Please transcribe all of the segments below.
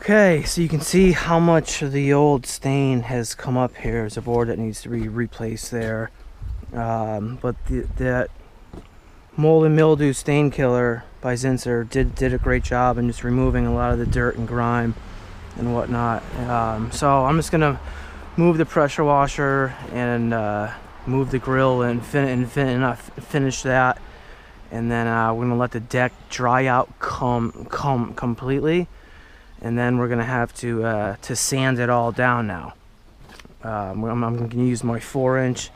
Okay, so you can see how much of the old stain has come up here. There's a board that needs to be replaced there. But that mold and mildew stain killer by Zinsser did a great job in just removing a lot of the dirt and grime and whatnot. So I'm just gonna move the pressure washer and move the grill and finish that, and then we're gonna let the deck dry out completely, and then we're gonna have to sand it all down now. I'm gonna use my 4-inch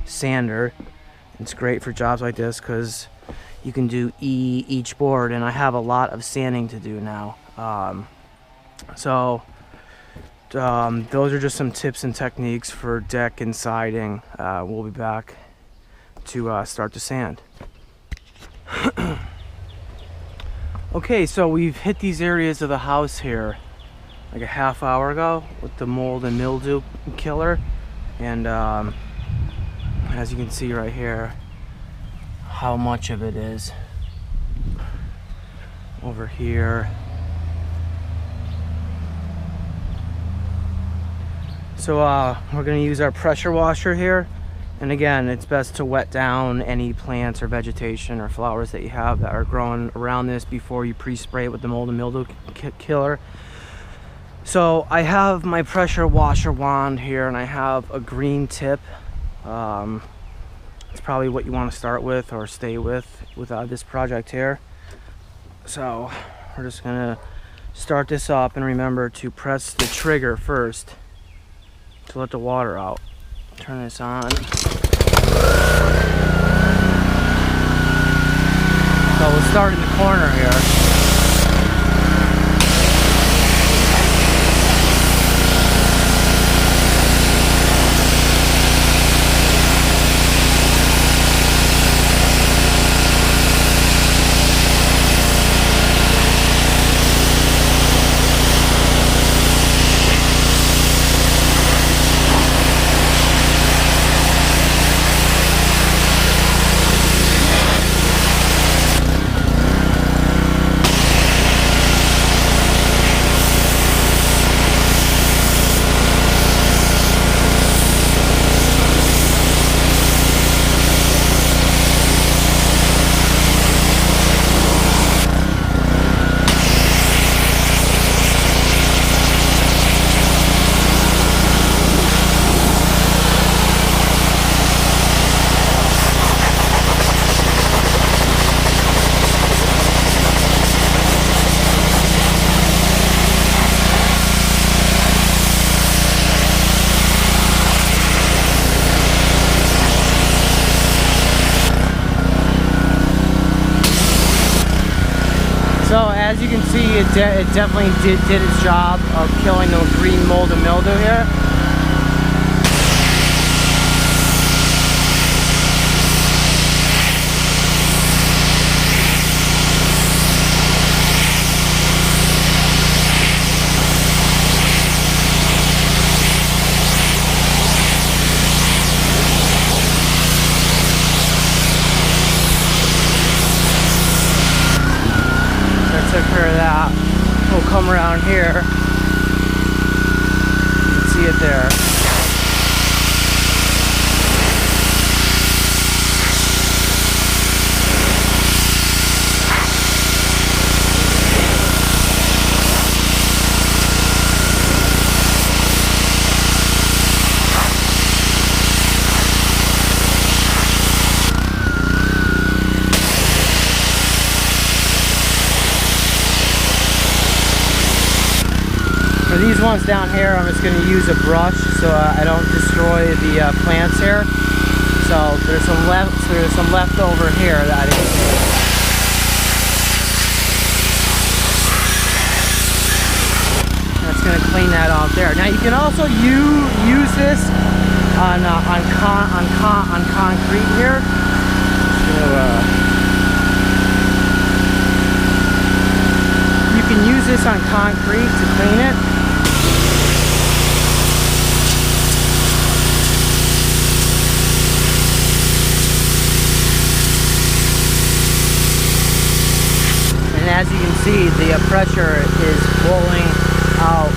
sander. It's great for jobs like this because you can do each board, and I have a lot of sanding to do now. Those are just some tips and techniques for deck and siding. We'll be back to start the sand. Okay, so we've hit these areas of the house here like a half hour ago with the mold and mildew killer, and as you can see right here how much of it is over here. So we're going to use our pressure washer here, and again, it's best to wet down any plants or vegetation or flowers that you have that are growing around this before you pre-spray it with the mold and mildew killer. So I have my pressure washer wand here, and I have a green tip. It's probably what you want to start with or stay with this project here. So we're just going to start this up, and remember to press the trigger first to let the water out. Turn this on. So we'll start in the corner here. So as you can see, it definitely did its job of killing the green mold and mildew here. Took care of that. We'll come around here. You can see it there. For these ones down here, I'm just going to use a brush so I don't destroy the plants here. So there's some left over here that that's going to clean that off there. Now you can also use this on concrete here. You can use this on concrete to clean it. And as you can see, the pressure is flowing out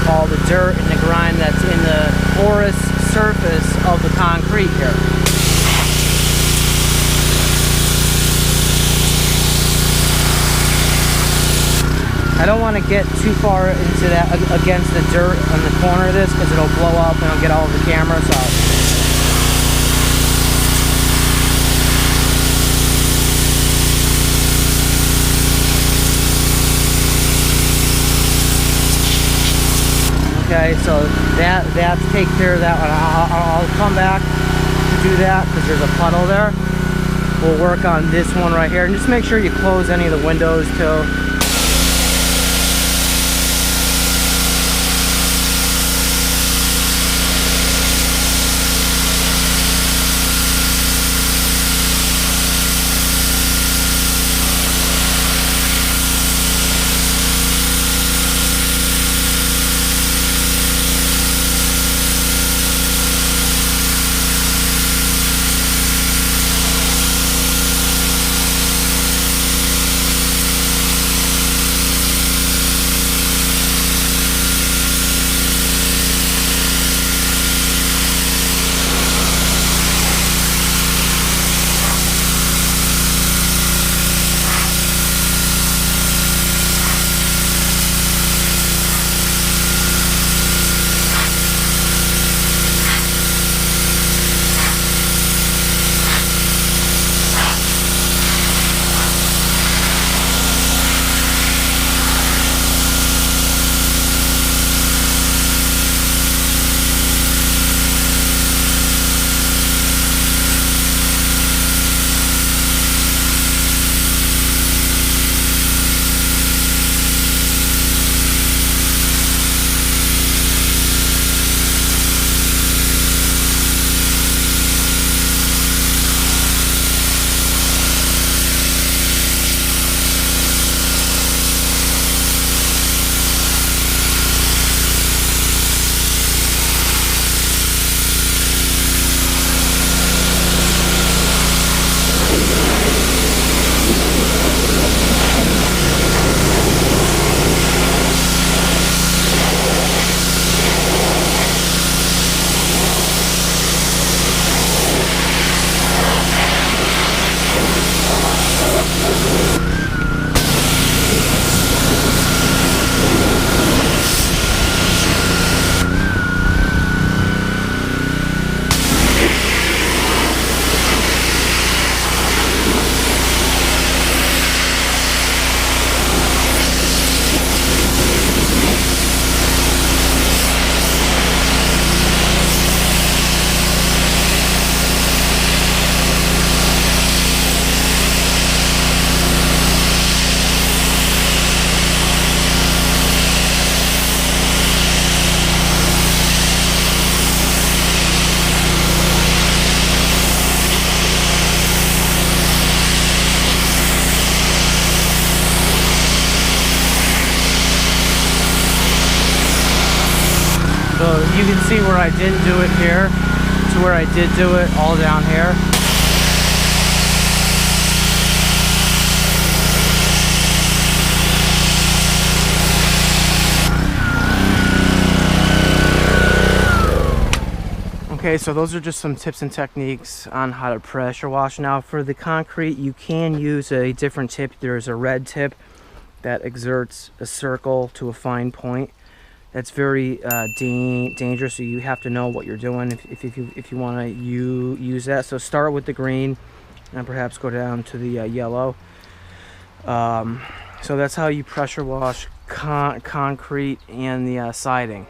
all the dirt and the grime that's in the porous surface of the concrete here. I don't want to get too far into that against the dirt on the corner of this because it'll blow up and it'll get all of the cameras out. Okay, so that's take care of that one. I'll come back to do that because there's a puddle there. We'll work on this one right here, and just make sure you close any of the windows too. So you can see where I didn't do it here to where I did do it all down here. Okay, so those are just some tips and techniques on how to pressure wash. Now for the concrete, you can use a different tip. There's a red tip that exerts a circle to a fine point. That's very dangerous, so you have to know what you're doing if you want to use that. So start with the green and perhaps go down to the yellow. So that's how you pressure wash concrete and the siding.